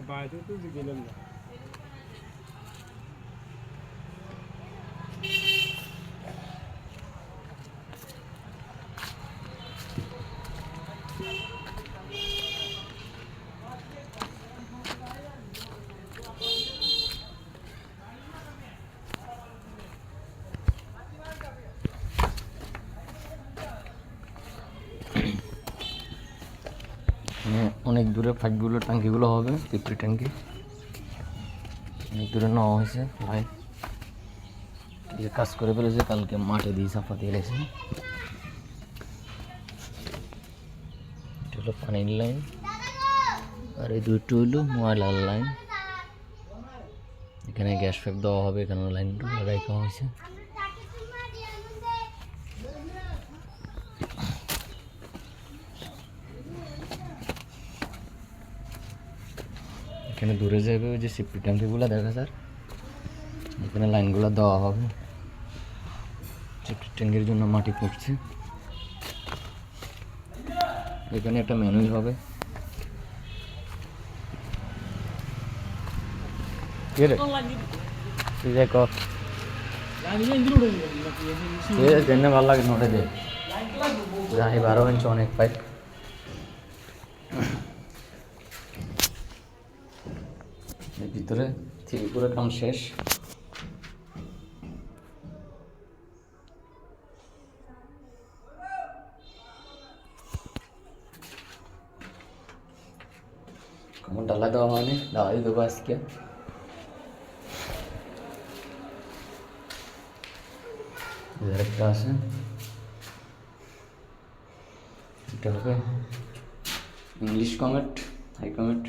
বাইরে তো গেলাম না। অনেক দূরে পাইপগুলো ট্যাঙ্কিগুলো হবে, পিপি ট্যাঙ্কি অনেক দূরে নেওয়া হয়েছে। লাইন যে কাজ করে ফেলেছে, কালকে মাঠে দিয়ে চাপা দিয়ে গেছে। এটা হলো পানির লাইন, আর এই দুটো হলো ময়লার লাইন। এখানে গ্যাস পাইপ দেওয়া হবে, এখানে লাইনটা রাখা হয়েছে। এখানে দূরে যাবে ওই যে সিপি ট্যাঙ্কিগুলো দেখা স্যার, এখানে লাইনগুলো দেওয়া হবে। সিপি ট্যাঙ্কির জন্য মাটি পড়ছে। এখানে একটা ম্যানুয়াল হবে। কে রে তুই যাই কর, জেনে ভালো লাগে নোটে দে। যাই 12 ইঞ্চ অনেক পাইপ। এর ভিতরে পুরো কাম শেষ। কেমন ডালা দেওয়া হয়নি, ডালাই দেবো আজকে। একটা আছে, এটা হবে ইংলিশ কমেট, হাই কমেট।